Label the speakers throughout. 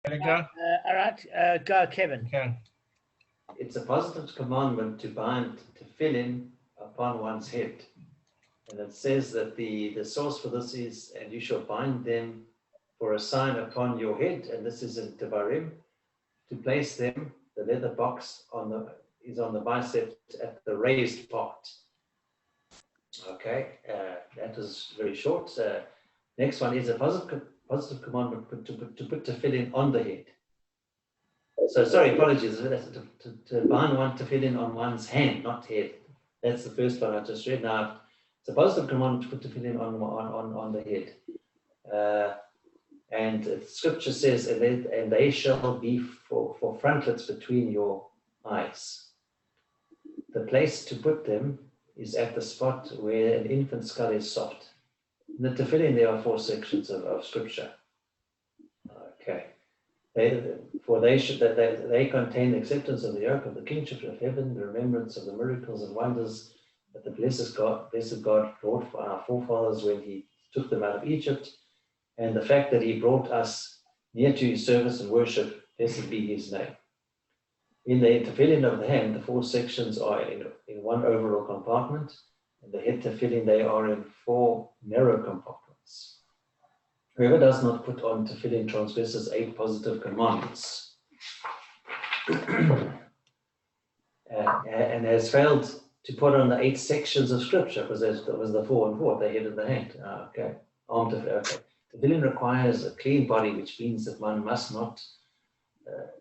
Speaker 1: Go?
Speaker 2: All right, go, Kevin.
Speaker 1: Okay.
Speaker 3: It's a positive commandment to bind tefillin upon one's head. And it says that the source for this is, and you shall bind them for a sign upon your head, and this is in Devarim, to place them, the leather box is on the bicep at the raised part. Okay, that was very short. Next one is a positive commandment to put tefillin on the head. So sorry, apologies. To bind one tefillin on one's hand, not head. That's the first one I just read. Now, it's a positive commandment to put tefillin on the head. And scripture says, and they shall be for frontlets between your eyes. The place to put them is at the spot where an infant's skull is soft. In the tefillin, there are 4 sections of scripture. Okay. They contain the acceptance of the yoke of the kingship of heaven, the remembrance of the miracles and wonders that the blessed God wrought for our forefathers when he took them out of Egypt, and the fact that he brought us near to his service and worship, blessed be his name. In the tefillin of the hand, the 4 sections are in one overall compartment, and the head tefillin, they are in 4 narrow compartments. Whoever does not put on tefillin transgresses 8 positive commandments and has failed to put on the 8 sections of scripture, because that was the 4 and 4, the head and the hand. Okay. Tefillin requires a clean body, which means that one must not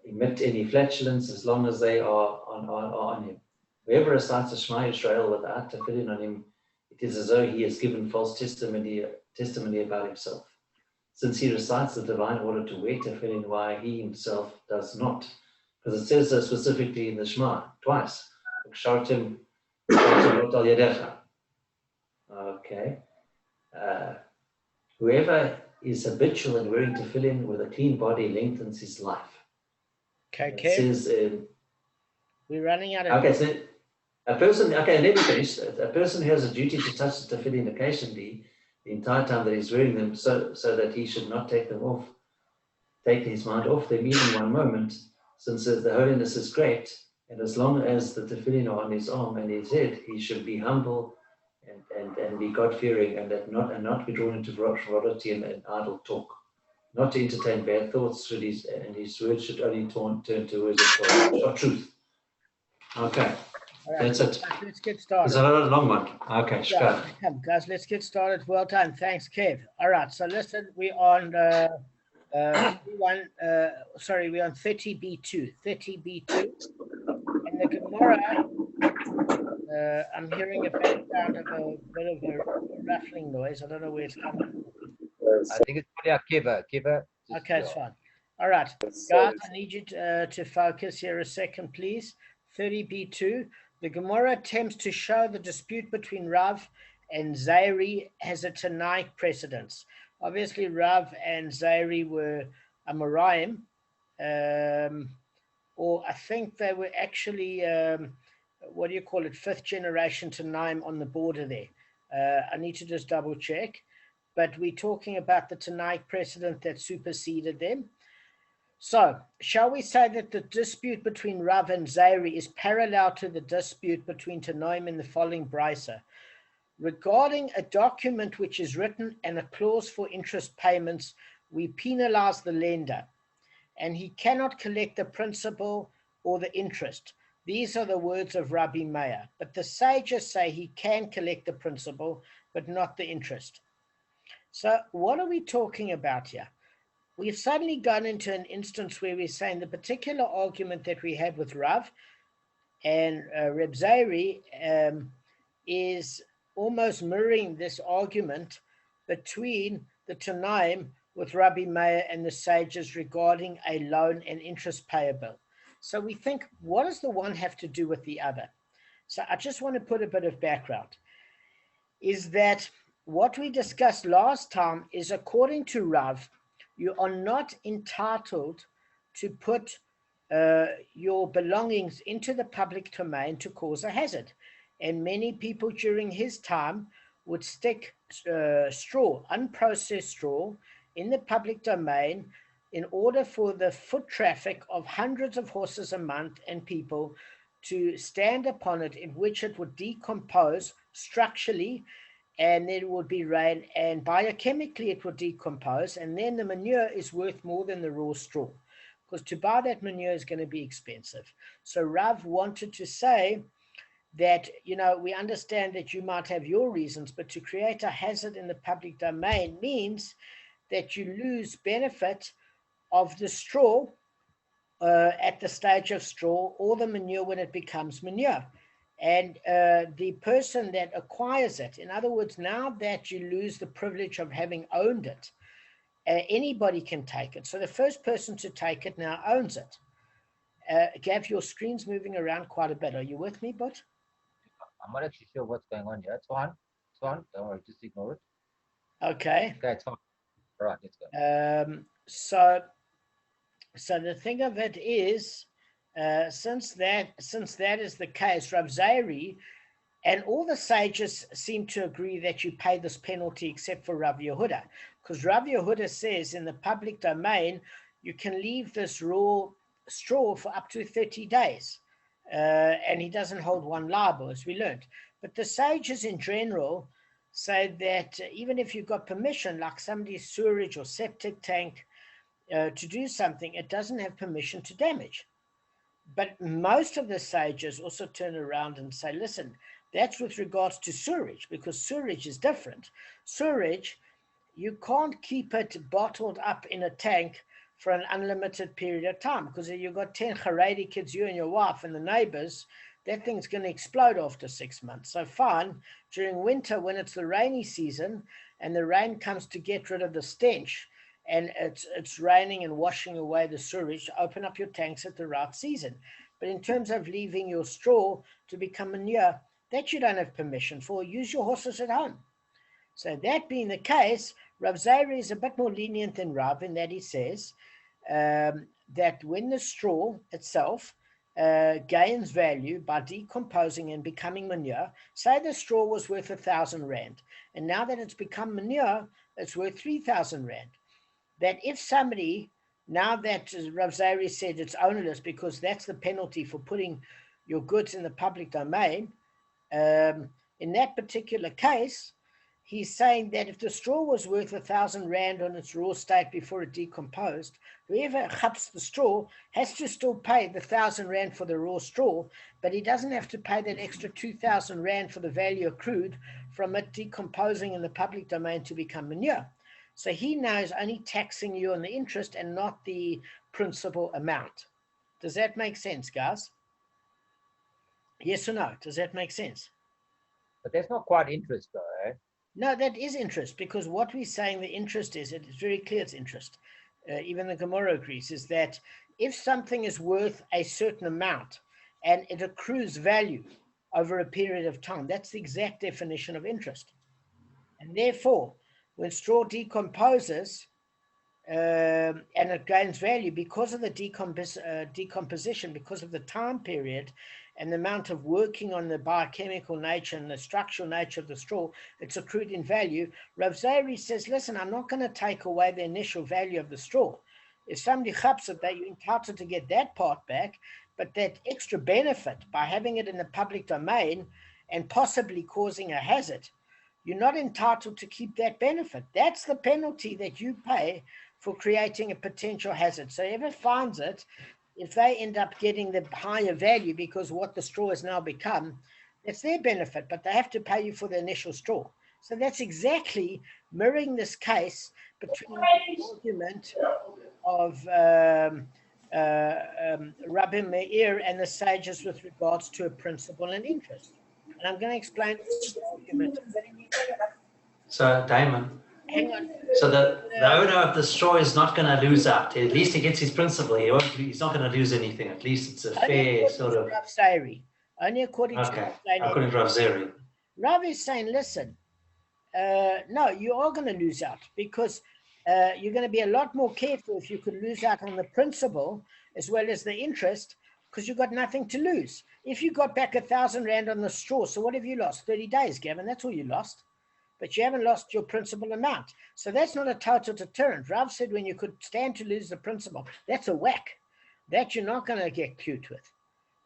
Speaker 3: emit any flatulence as long as they are on him. Whoever recites a Shema Yisrael without tefillin on him, it is as though he has given false testimony about himself, since he recites the divine order to wear tefillin while he himself does not. Because it says so specifically in the Shema, twice. Okay. Whoever is habitual in wearing tefillin with a clean body lengthens his life.
Speaker 2: Okay,
Speaker 3: it says,
Speaker 2: we're running out of
Speaker 3: time. Okay, so a person, let me finish. A person who has a duty to touch the tefillin occasionally, the entire time that he's wearing them, so that he should not take his mind off them even one moment, since the holiness is great, and as long as the tefillin are on his arm and his head, he should be humble and be God-fearing, and not be drawn into frivolity and idle talk, not to entertain bad thoughts, and his words should only turn to words of truth. Okay.
Speaker 2: All right,
Speaker 3: that's it.
Speaker 2: Let's get started.
Speaker 3: It's a long one. Okay,
Speaker 2: yeah, guys, let's get started. Well done. Thanks, Kev. All right, so listen, we're on we're on 30b2. 30b2. And the Gemara, I'm hearing a background of a bit of a rattling noise. I don't know where it's coming from.
Speaker 4: I think it's probably our Kiva.
Speaker 2: Okay, it's fine. All right, guys, I need you to focus here a second, please. 30b2. The Gemara attempts to show the dispute between Rav and Zairi has a Tanaic precedence. Obviously, Rav and Zairi were Amoraim, or I think they were actually, what do you call it, 5th generation Tanaim on the border there. I need to just double check. But we're talking about the Tanaic precedent that superseded them. So, shall we say that the dispute between Rav and Zairi is parallel to the dispute between Tanoim in the following brisa? Regarding a document which is written and a clause for interest payments, we penalize the lender, and he cannot collect the principal or the interest. These are the words of Rabbi Meir. But the sages say he can collect the principal, but not the interest. So what are we talking about here? We've suddenly gone into an instance where we're saying the particular argument that we had with Rav and Reb Zairi is almost mirroring this argument between the Tanaim with Rabbi Meir and the sages regarding a loan and interest payable. So we think, what does the one have to do with the other? So I just want to put a bit of background. Is that what we discussed last time is, according to Rav, you are not entitled to put your belongings into the public domain to cause a hazard. And many people during his time would stick straw, unprocessed straw, in the public domain in order for the foot traffic of hundreds of horses a month and people to stand upon it, in which it would decompose structurally, and then it would be rain, and biochemically it would decompose, and then the manure is worth more than the raw straw, because to buy that manure is going to be expensive. So Rav wanted to say that, we understand that you might have your reasons, but to create a hazard in the public domain means that you lose benefit of the straw at the stage of straw, or the manure when it becomes manure. And the person that acquires it, in other words, now that you lose the privilege of having owned it, anybody can take it. So the first person to take it now owns it. Gav, your screen's moving around quite a bit. Are you with me, But?
Speaker 4: I'm not actually sure what's going on here. It's fine. It's fine. Don't worry. Just ignore it.
Speaker 2: Okay.
Speaker 4: Okay, it's fine. All right, let's go.
Speaker 2: So the thing of it is, since that is the case, Rav Zairi and all the sages seem to agree that you pay this penalty, except for Rav Yehuda, because Rav Yehuda says in the public domain you can leave this raw straw for up to 30 days, and he doesn't hold one liable, as we learned. But the sages in general say that even if you've got permission, like somebody's sewerage or septic tank, to do something, it doesn't have permission to damage. But most of the sages also turn around and say, listen, that's with regards to sewerage, because sewerage is different. Sewerage, you can't keep it bottled up in a tank for an unlimited period of time, because if you've got 10 Haredi kids, you and your wife and the neighbors, that thing's going to explode after 6 months. So fine, during winter, when it's the rainy season and the rain comes to get rid of the stench, and it's raining and washing away the sewage, open up your tanks at the right season. But in terms of leaving your straw to become manure, that you don't have permission for. Use your horses at home. So that being the case, Rav Zairi is a bit more lenient than Rav in that he says that when the straw itself gains value by decomposing and becoming manure, say the straw was worth 1,000 rand, and now that it's become manure, it's worth 3,000 rand. That if somebody, now that Rav Zairi said it's ownerless because that's the penalty for putting your goods in the public domain, in that particular case, he's saying that if the straw was worth 1,000 rand on its raw state before it decomposed, whoever chaps the straw has to still pay the 1,000 rand for the raw straw, but he doesn't have to pay that extra 2,000 rand for the value accrued from it decomposing in the public domain to become manure. So he now is only taxing you on the interest and not the principal amount. Does that make sense, guys? Yes or no? Does that make sense?
Speaker 4: But that's not quite interest, though, eh?
Speaker 2: No, that is interest, because what we're saying the interest is, it's very clear it's interest. Even the Gemara agrees, is that if something is worth a certain amount and it accrues value over a period of time, that's the exact definition of interest. And therefore, when straw decomposes and it gains value because of the decomposition, because of the time period and the amount of working on the biochemical nature and the structural nature of the straw, it's accrued in value. Rav Zairi says, listen, I'm not going to take away the initial value of the straw. If somebody chaps it, that you're entitled to get that part back, but that extra benefit by having it in the public domain and possibly causing a hazard, you're not entitled to keep that benefit. That's the penalty that you pay for creating a potential hazard. So whoever finds it, if they end up getting the higher value because what the straw has now become, that's their benefit, but they have to pay you for the initial straw. So that's exactly mirroring this case between the argument of Rabbi Meir and the sages with regards to a principle and interest. And I'm going to explain the argument.
Speaker 3: So, Damon.
Speaker 2: Hang on.
Speaker 3: So the owner of the straw is not going to lose out. At least he gets his principal. He's not going to lose anything. At least it's a fair sort of.
Speaker 2: Rav Zairi. Only according to
Speaker 3: Okay. According to Rav Zairi.
Speaker 2: Rav is saying, listen, no, you are going to lose out because you're going to be a lot more careful if you could lose out on the principal as well as the interest, because you've got nothing to lose. If you got back 1,000 rand on the straw, so what have you lost? 30 days, Gavin. That's all you lost. but you haven't lost your principal amount. So that's not a total deterrent. Rav said when you could stand to lose the principal, that's a whack. That you're not going to get cute with.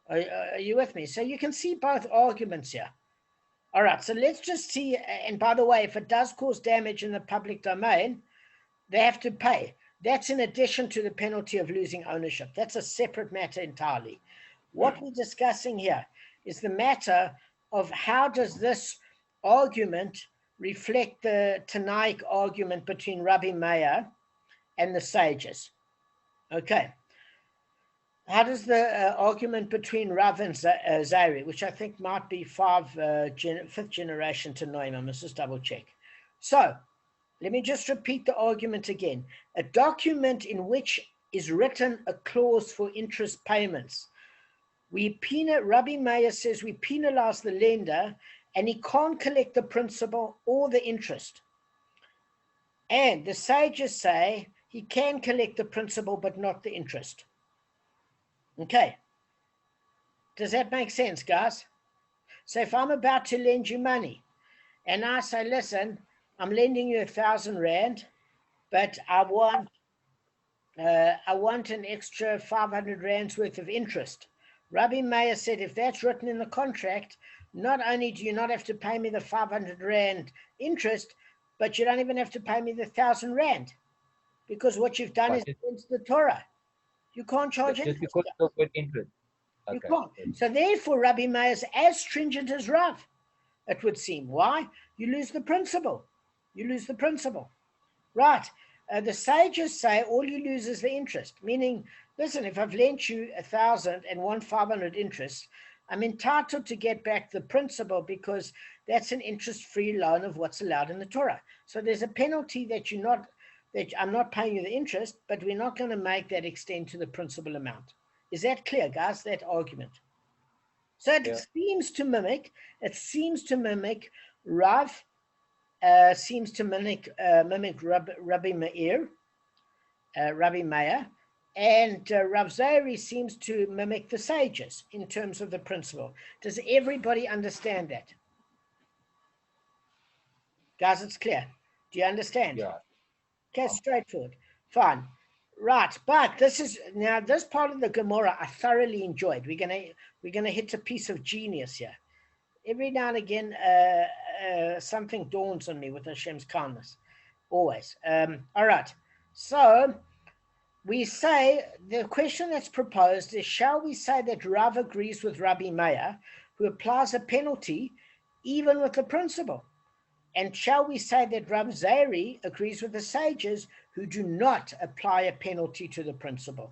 Speaker 2: Are you with me? So you can see both arguments here. All right, so let's just see. And by the way, if it does cause damage in the public domain, they have to pay. That's in addition to the penalty of losing ownership. That's a separate matter entirely. What we're discussing here is the matter of how does this argument reflect the Tanaic argument between Rabbi Meir and the sages. Okay. How does the argument between Rav and Zairi, which I think might be fifth generation to Noam, I must just double check. So, let me just repeat the argument again. A document in which is written a clause for interest payments. Rabbi Meir says we penalize the lender and he can't collect the principal or the interest. And the sages say he can collect the principal but not the interest. Okay. Does that make sense, guys? So if I'm about to lend you money and I say, listen, I'm lending you 1,000 Rand, but I want an extra 500 Rands worth of interest. Rabbi Meir said, if that's written in the contract, not only do you not have to pay me the 500 Rand interest, but you don't even have to pay me the 1,000 Rand, because what you've done is against the Torah. You can't charge
Speaker 4: just
Speaker 2: interest.
Speaker 4: because of good interest.
Speaker 2: You
Speaker 4: Okay.
Speaker 2: can't. So therefore, Rabbi Meir is as stringent as Rav, it would seem. Why? You lose the principle. You lose the principle. Right. The sages say all you lose is the interest, meaning, listen, if I've lent you 1,000 and want 500 interest, I'm entitled to get back the principal because that's an interest-free loan of what's allowed in the Torah. So there's a penalty that I'm not paying you the interest, but we're not going to make that extend to the principal amount. Is that clear, guys, that argument? So it seems to mimic Rav, seems to mimic Rabbi Meir, and Rav Zairi seems to mimic the sages in terms of the principle. Does everybody understand that? Guys, it's clear. Do you understand?
Speaker 4: Yeah.
Speaker 2: Okay, straightforward. Fine. Right, but this part of the Gemara I thoroughly enjoyed. We're gonna hit a piece of genius here. Every now and again, something dawns on me with Hashem's kindness. Always. All right. So we say the question that's proposed is: shall we say that Rav agrees with Rabbi Meir, who applies a penalty even with the principle? And shall we say that Rav Zairi agrees with the sages who do not apply a penalty to the principle?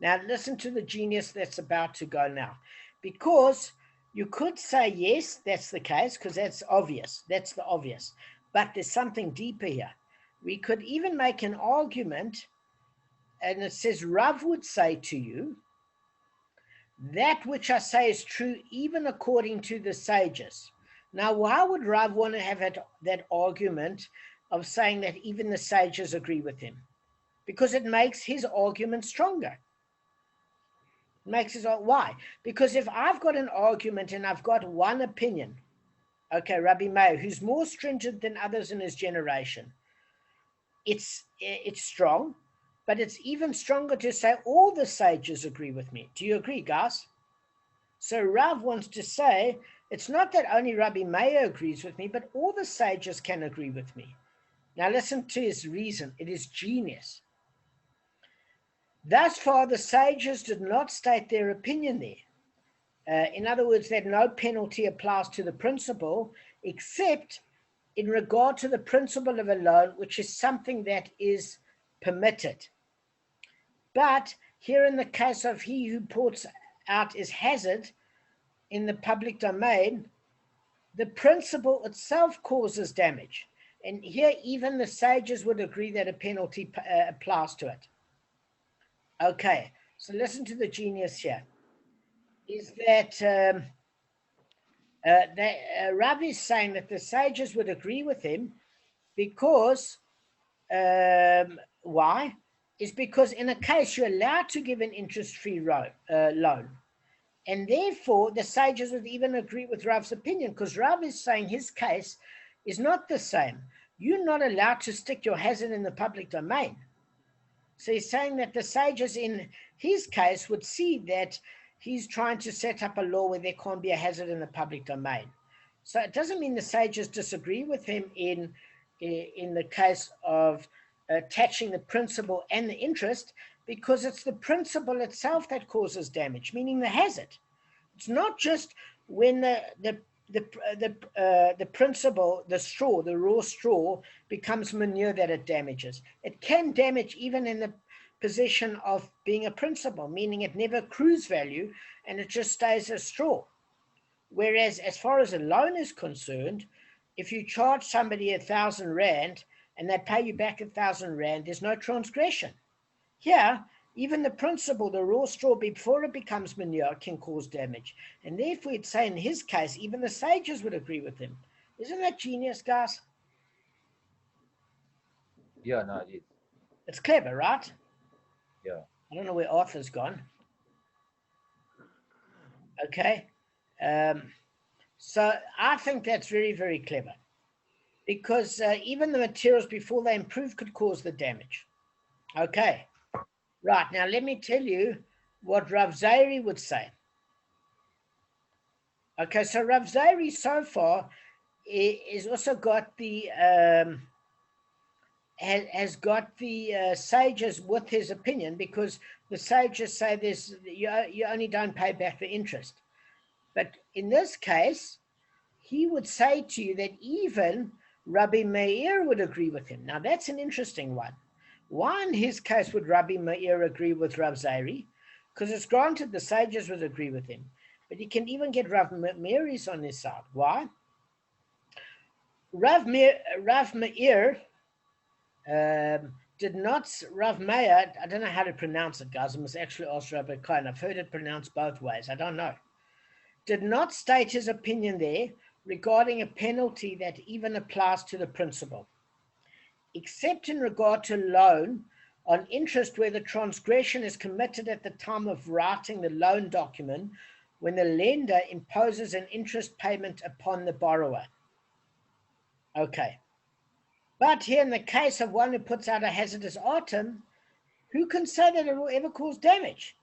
Speaker 2: Now, listen to the genius that's about to go now. Because you could say, yes, that's the case, because that's obvious. That's the obvious. But there's something deeper here. We could even make an argument, and it says, Rav would say to you, that which I say is true even according to the sages. Now, why would Rav want to have that argument of saying that even the sages agree with him? Because it makes his argument stronger. Why? Because if I've got an argument and I've got one opinion, okay, Rabbi Meir, who's more stringent than others in his generation, it's strong, but it's even stronger to say all the sages agree with me. Do you agree, guys? So Rav wants to say, it's not that only Rabbi Meir agrees with me, but all the sages can agree with me. Now listen to his reason. It is genius. Thus far, the sages did not state their opinion there. In other words, that no penalty applies to the principle, except in regard to the principle of a loan, which is something that is permitted. But here in the case of he who ports out is hazard in the public domain, the principle itself causes damage. And here even the sages would agree that a penalty applies to it. Okay, so listen to the genius here. Is that Rav is saying that the sages would agree with him because, why? Is because in a case you're allowed to give an interest-free loan. And therefore, the sages would even agree with Rav's opinion, because Rav is saying his case, is not the same. You're not allowed to stick your hazard in the public domain. So he's saying that the sages in his case would see that he's trying to set up a law where there can't be a hazard in the public domain. So it doesn't mean the sages disagree with him in the case of attaching the principle and the interest, because it's the principle itself that causes damage, meaning the hazard. It's not just when the principle, the straw, the raw straw, becomes manure that it damages. It can damage even in the position of being a principle, meaning it never accrues value and it just stays a straw. Whereas as far as a loan is concerned, if you charge somebody 1,000 rand and they pay you back 1,000 rand, there's no transgression. Here, even the principle, the raw straw, before it becomes manure, can cause damage. And therefore, you'd say in his case, even the sages would agree with him. Isn't that genius, guys?
Speaker 4: Yeah, no, it is.
Speaker 2: It's clever, right?
Speaker 4: Yeah.
Speaker 2: I don't know where Arthur's gone. Okay. So I think that's very, very clever, because even the materials before they improve could cause the damage. Okay. Right. Now, let me tell you what Rav Zairi would say. Okay. So Rav Zairi so far is also got the has got the sages with his opinion, because the sages say this, you only don't pay back the interest. But in this case, he would say to you that even Rabbi Meir would agree with him. Now, that's an interesting one. Why in his case would Rabbi Meir agree with Rav Zairi? Because it's granted the sages would agree with him, but he can even get Rav Meir's on his side. Why? Rav Meir did not, Rav Meir, I don't know how to pronounce it, guys. I must actually ask Rabbi Cohen. I've heard it pronounced both ways. I don't know. Did not state his opinion there regarding a penalty that even applies to the principal, except in regard to loan on interest where the transgression is committed at the time of writing the loan document, when the lender imposes an interest payment upon the borrower. Okay. But here in the case of one who puts out a hazardous item, who can say that it will ever cause damage?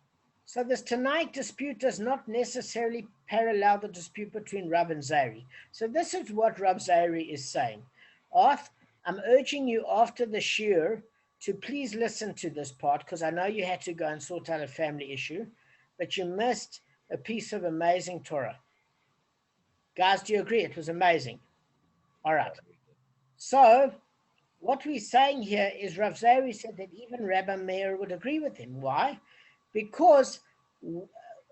Speaker 2: So this Tanaic dispute does not necessarily parallel the dispute between Rav and Zairi. So this is what Rav Zairi is saying. Arth, I'm urging you after the shiur to please listen to this part, because I know you had to go and sort out a family issue, but you missed a piece of amazing Torah. Guys, do you agree? It was amazing. All right. So what we're saying here is Rav Zairi said that even Rabbi Meir would agree with him. Why? Because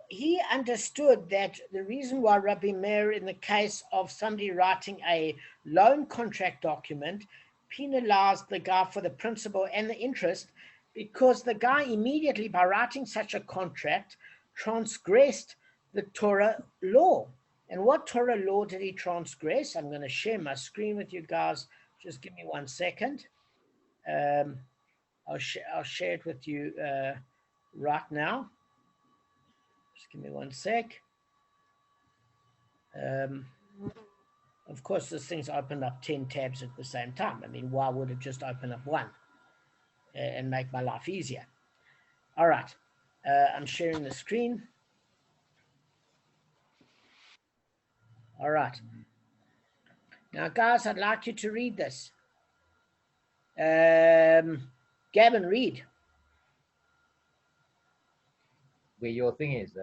Speaker 2: he understood that the reason why Rabbi Meir, in the case of somebody writing a loan contract document, penalized the guy for the principal and the interest, because the guy immediately, by writing such a contract, transgressed the Torah law. And what Torah law did he transgress? I'm going to share my screen with you guys. Just give me 1 second. I'll share it with you right now. Just give me 1 sec. Of course, this thing's opened up 10 tabs at the same time. I mean, why would it just open up one and make my life easier? All right. I'm sharing the screen. All right. Now, guys, I'd like you to read this. Gavin, read.
Speaker 4: Where your thing is,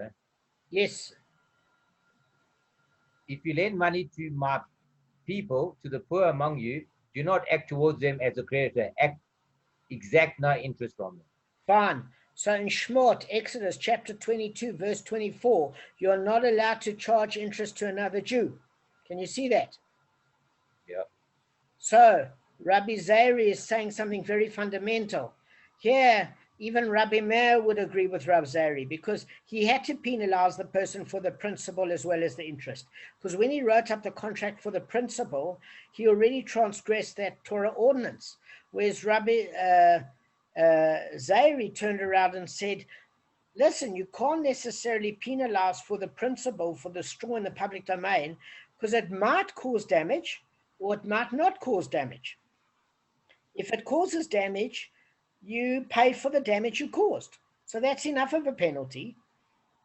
Speaker 2: Yes.
Speaker 4: if you lend money to my people, to the poor among you, do not act towards them as a creditor. Exact no interest from them.
Speaker 2: Fine. So in Shmot, Exodus chapter 22, verse 24, you're not allowed to charge interest to another Jew. Can you see that?
Speaker 4: Yeah.
Speaker 2: So Rabbi Zairi is saying something very fundamental. Here, even Rabbi Meir would agree with Rabbi Zairi, because he had to penalize the person for the principal as well as the interest. Because when he wrote up the contract for the principal, he already transgressed that Torah ordinance. Whereas Rabbi Zairi turned around and said, listen, you can't necessarily penalize for the principal, for the straw in the public domain, because it might cause damage, or it might not cause damage. If it causes damage, you pay for the damage you caused. So that's enough of a penalty.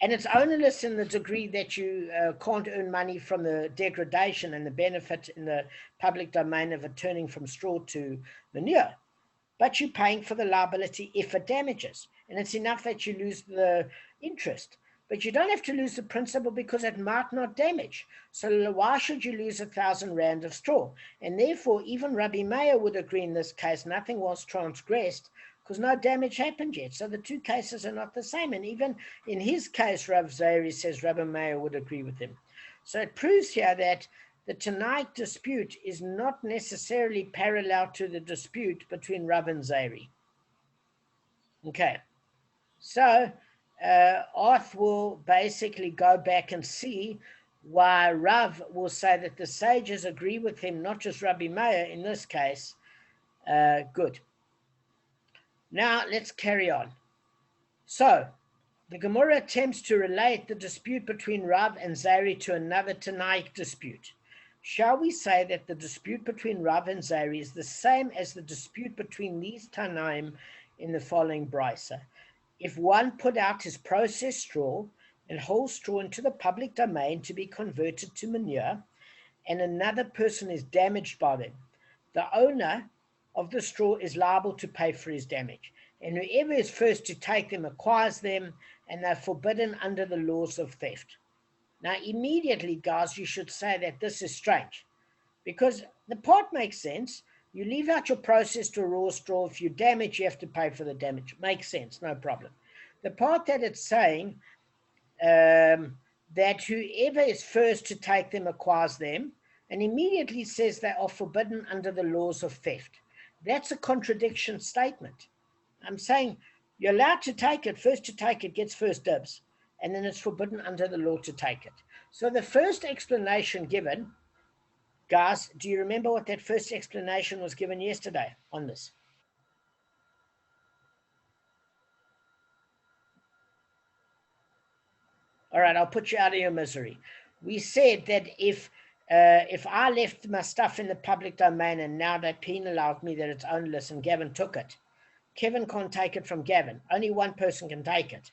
Speaker 2: And it's ownerless in the degree that you can't earn money from the degradation and the benefit in the public domain of it turning from straw to manure. But you're paying for the liability if it damages. And it's enough that you lose the interest. But you don't have to lose the principal because it might not damage. So why should you lose 1,000 rand of straw? And therefore, even Rabbi Meir would agree in this case, nothing was transgressed because no damage happened yet. So the two cases are not the same. And even in his case, Rav Zeri says Rabbi Meir would agree with him. So it proves here that the Tanaik dispute is not necessarily parallel to the dispute between Rav and Zeri. Okay, so Arth will basically go back and see why Rav will say that the sages agree with him, not just Rabbi Meir in this case. Good. Now let's carry on. So the Gemara attempts to relate the dispute between Rav and Zeri to another Tanaik dispute. Shall we say that the dispute between Rav and Zeri is the same as the dispute between these Tanaim in the following brisa? If one put out his processed straw and whole straw into the public domain to be converted to manure, and another person is damaged by them, the owner of the straw is liable to pay for his damage. And whoever is first to take them acquires them, and they're forbidden under the laws of theft. Now, immediately, guys, you should say that this is strange, because the part makes sense. You leave out your process to raw straw. If you damage, you have to pay for the damage. Makes sense, no problem. The part that it's saying that whoever is first to take them acquires them, and immediately says they are forbidden under the laws of theft. That's a contradiction statement. I'm saying you're allowed to take it. First to take it gets first dibs, and then it's forbidden under the law to take it. So the first explanation given, guys, do you remember what that first explanation was given yesterday on this? All right, I'll put you out of your misery. We said that if I left my stuff in the public domain and now they penalized me that it's ownerless and Gavin took it, Kevin can't take it from Gavin. Only one person can take it.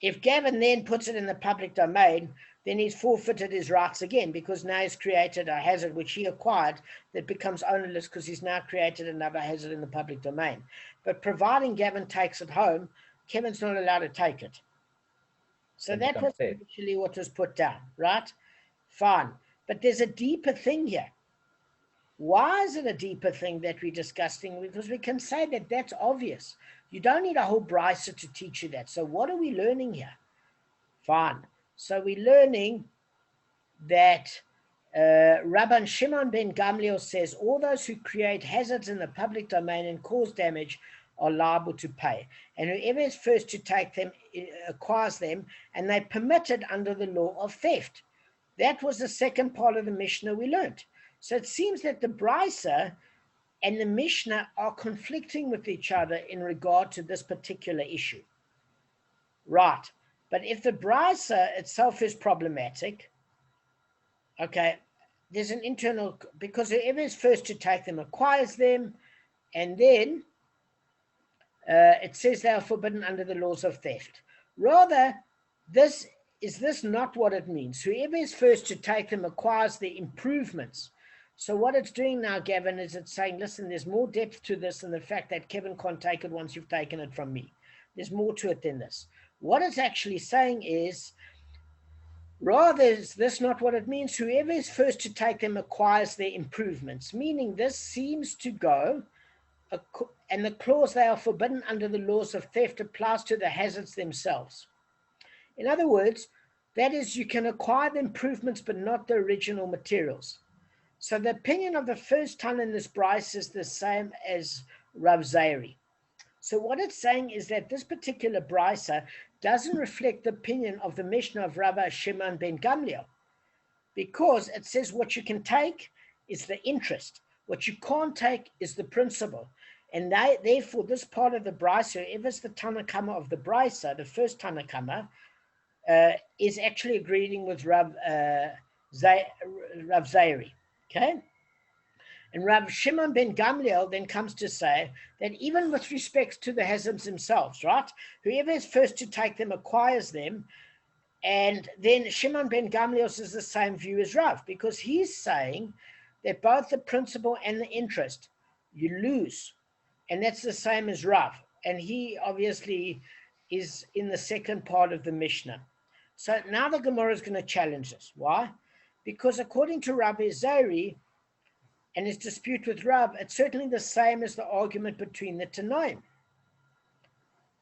Speaker 2: If Gavin then puts it in the public domain, then he's forfeited his rights again, because now he's created a hazard which he acquired that becomes ownerless because he's now created another hazard in the public domain. But providing Gavin takes it home, Kevin's not allowed to take it. So that was initially what was put down, right? Fine. But there's a deeper thing here. Why is it a deeper thing that we're discussing? Because we can say that that's obvious. You don't need a whole brisa to teach you that. So what are we learning here? Fine. So we're learning that Rabban Shimon ben Gamliel says all those who create hazards in the public domain and cause damage are liable to pay. And whoever is first to take them acquires them, and they're permitted under the law of theft. That was the second part of the Mishnah we learned. So it seems that the brisa and the Mishnah are conflicting with each other in regard to this particular issue. Right. But if the brisa itself is problematic, okay, there's an internal, because whoever is first to take them acquires them, and then it says they are forbidden under the laws of theft. Rather, is this not what it means? Whoever is first to take them acquires the improvements. So what it's doing now, Gavin, is it's saying, listen, there's more depth to this than the fact that Kevin can't take it once you've taken it from me. There's more to it than this. What it's actually saying is, rather, is this not what it means? Whoever is first to take them acquires their improvements, meaning this seems to go, and the clause they are forbidden under the laws of theft applies to the hazards themselves. In other words, that is, you can acquire the improvements but not the original materials. So the opinion of the first ton in this brisa is the same as Rav Zeri. So what it's saying is that this particular brisa doesn't reflect the opinion of the Mishnah of Rabbi Shimon ben Gamliel, because it says what you can take is the interest. What you can't take is the principle. And therefore, this part of the brisa, whoever's the Tana Kamma of the brisa, the first Tana Kamma, is actually agreeing with Rav Zeri. Okay? And Rav Shimon ben Gamliel then comes to say that even with respect to the Hazims themselves, right? Whoever is first to take them acquires them. And then Shimon ben Gamliel says the same view as Rav, because he's saying that both the principal and the interest, you lose. And that's the same as Rav. And he obviously is in the second part of the Mishnah. So now the Gemara is going to challenge this. Why? Because according to Rabbi Zari and his dispute with Rav, it's certainly the same as the argument between the Tanoim.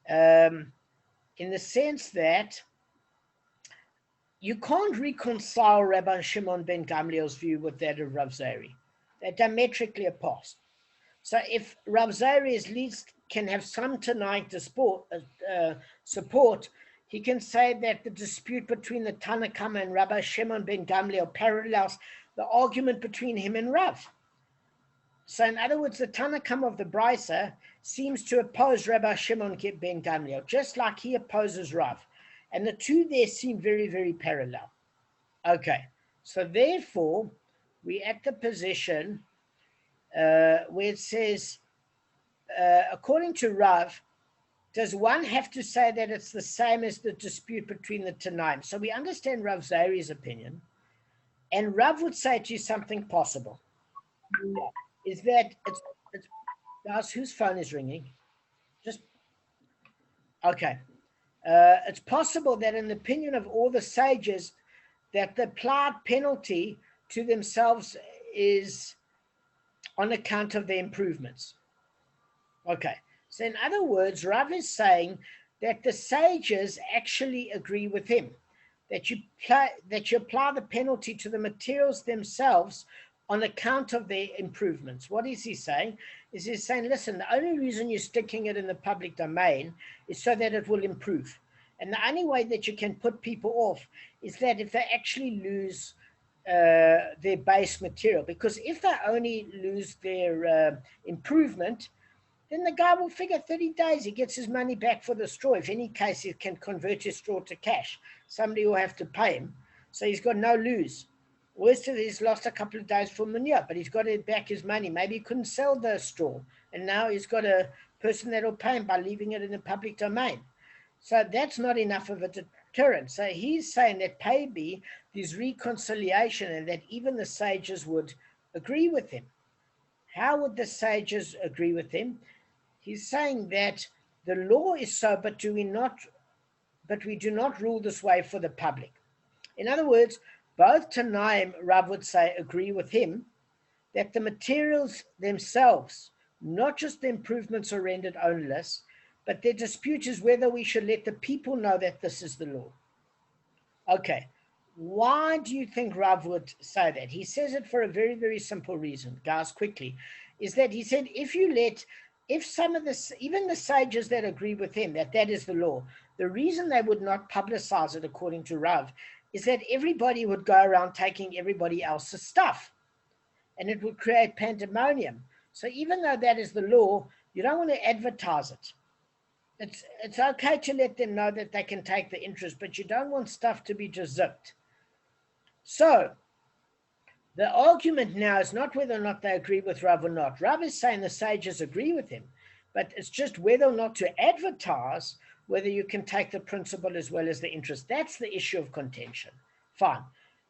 Speaker 2: In the sense that you can't reconcile Rabbi Shimon ben Gamliel's view with that of Rav Zari. They're diametrically opposed. So if Rav Zari at least can have some Tanaic support, he can say that the dispute between the Tana Kamma and Rabbi Shimon ben Gamliel parallels the argument between him and Rav. So in other words, the Tana Kamma of the Brisa seems to oppose Rabbi Shimon ben Gamliel, just like he opposes Rav. And the two there seem very, very parallel. Okay, so therefore, we're at the position where it says, according to Rav, does one have to say that it's the same as the dispute between the Tanaim? So we understand Rav Zari's opinion, and Rav would say to you something possible. Is that it's guys, whose phone is ringing? Just okay. It's possible that in the opinion of all the sages, that the applied penalty to themselves is on account of their improvements. Okay, so in other words, Rav is saying that the sages actually agree with him, that you apply the penalty to the materials themselves on account of their improvements. What is he saying? He's saying, listen, the only reason you're sticking it in the public domain is so that it will improve. And the only way that you can put people off is that if they actually lose their base material, because if they only lose their improvement, then the guy will figure 30 days, he gets his money back for the straw. If any case, he can convert his straw to cash. Somebody will have to pay him. So he's got no lose. Worst of it, he's lost a couple of days for manure, but he's got to back his money. Maybe he couldn't sell the straw, and now he's got a person that will pay him by leaving it in the public domain. So that's not enough of a deterrent. So he's saying that maybe there's reconciliation and that even the sages would agree with him. How would the sages agree with him? He's saying that the law is so, but we do not rule this way for the public. In other words, both Tanaim, Rav would say, agree with him that the materials themselves, not just the improvements, are rendered ownerless, but their dispute is whether we should let the people know that this is the law. Okay, why do you think Rav would say that? He says it for a very, very simple reason, guys, quickly, is that he said if some of even the sages that agree with him that is the law, the reason they would not publicize it according to Rav is that everybody would go around taking everybody else's stuff, and it would create pandemonium. So even though that is the law, you don't want to advertise it. It's okay to let them know that they can take the interest, but you don't want stuff to be just zipped. So the argument now is not whether or not they agree with Rav or not. Rav is saying the sages agree with him, but it's just whether or not to advertise whether you can take the principal as well as the interest. That's the issue of contention. Fine.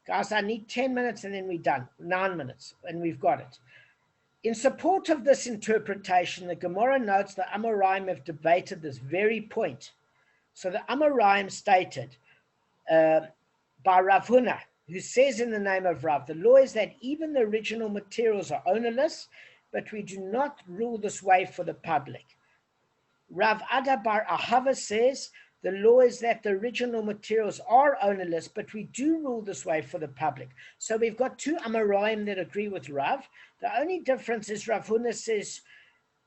Speaker 2: Guys, I need 10 minutes and then we're done. 9 minutes, and we've got it. In support of this interpretation, the Gemara notes the Amoraim have debated this very point. So the Amoraim stated by Rav Huna, who says in the name of Rav, the law is that even the original materials are ownerless, but we do not rule this way for the public. Rav Ada bar Ahava says the law is that the original materials are ownerless, but we do rule this way for the public. So we've got two Amoraim that agree with Rav. The only difference is Rav Huna says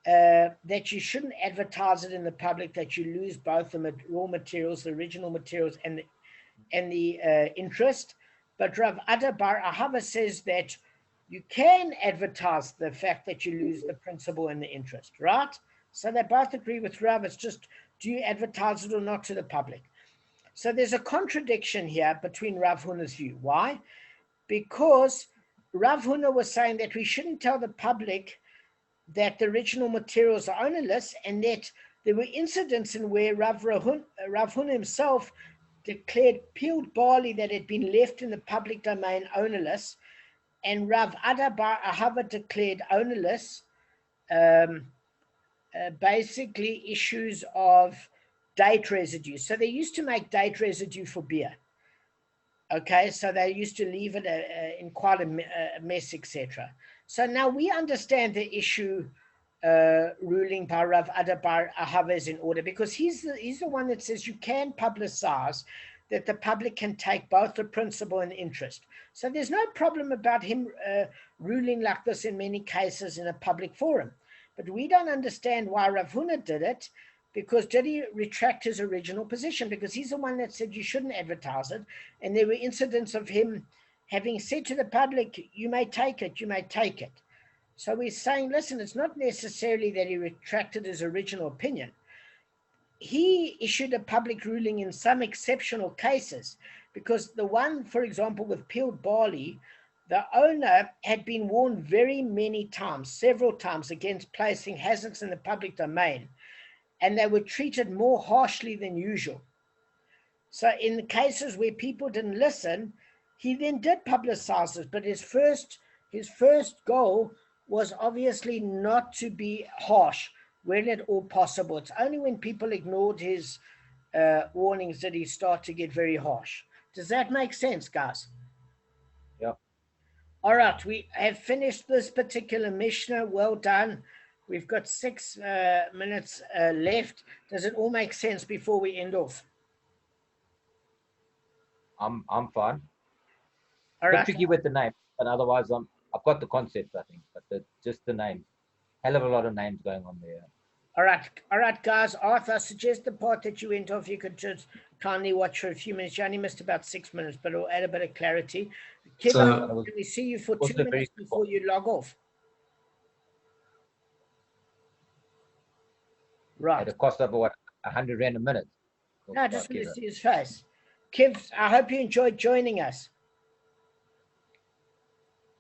Speaker 2: that you shouldn't advertise it in the public, that you lose both the raw materials, the original materials, and the interest. But Rav Ada bar Ahava says that you can advertise the fact that you lose the principal and the interest, right? So they both agree with Rav. It's just, do you advertise it or not to the public? So there's a contradiction here between Rav Huna's view. Why? Because Rav Huna was saying that we shouldn't tell the public that the original materials are ownerless, and that there were incidents in where Rav Huna himself declared peeled barley that had been left in the public domain ownerless, and Rav Ada bar Ahava declared ownerless basically issues of date residue. So they used to make date residue for beer. Okay, so they used to leave it in quite a mess, etc. So now we understand the issue ruling by Rav Ada bar Ahava is in order, because he's the one that says you can publicize that the public can take both the principal and interest. So there's no problem about him ruling like this in many cases in a public forum. But we don't understand why Rav Huna did it, because did he retract his original position? Because he's the one that said you shouldn't advertise it. And there were incidents of him having said to the public, you may take it, you may take it. So we're saying, listen, it's not necessarily that he retracted his original opinion. He issued a public ruling in some exceptional cases, because the one, for example, with peeled barley, the owner had been warned very many times, several times, against placing hazards in the public domain, and they were treated more harshly than usual. So in the cases where people didn't listen, he then did publicize it, but his first goal was obviously not to be harsh when at all possible. It's only when people ignored his warnings that he started to get very harsh. Does that make sense, guys?
Speaker 4: Yeah.
Speaker 2: All right, we have finished this particular Mishnah. Well done. We've got 6 minutes left. Does it all make sense before we end off?
Speaker 4: I'm fine.
Speaker 2: All
Speaker 4: Bit
Speaker 2: right.
Speaker 4: tricky with the name, but otherwise I've got the concept, I think, but just the name. Hell of a lot of names going on there.
Speaker 2: All right, guys. Arthur, I suggest the part that you went off, you could just kindly watch for a few minutes. You only missed about 6 minutes, but it'll add a bit of clarity. Kevin, can we see you for 2 minutes before you log off? Right.
Speaker 4: At a cost of what, 100 Rand a minute?
Speaker 2: No, I just want to see his face. Kev, I hope you enjoyed joining us.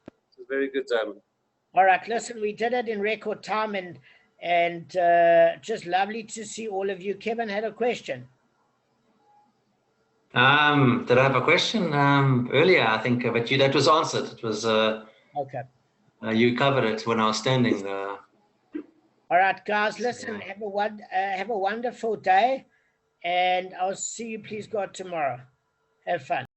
Speaker 1: It was very good, Damon.
Speaker 2: All right, listen, we did it in record time, and just lovely to see all of you. Kevin had a question.
Speaker 3: Did I have a question earlier? I think, but that was answered. It was
Speaker 2: okay.
Speaker 3: You covered it when I was standing.
Speaker 2: All right, guys, listen. Have a wonderful day, and I'll see you, please God, tomorrow. Have fun.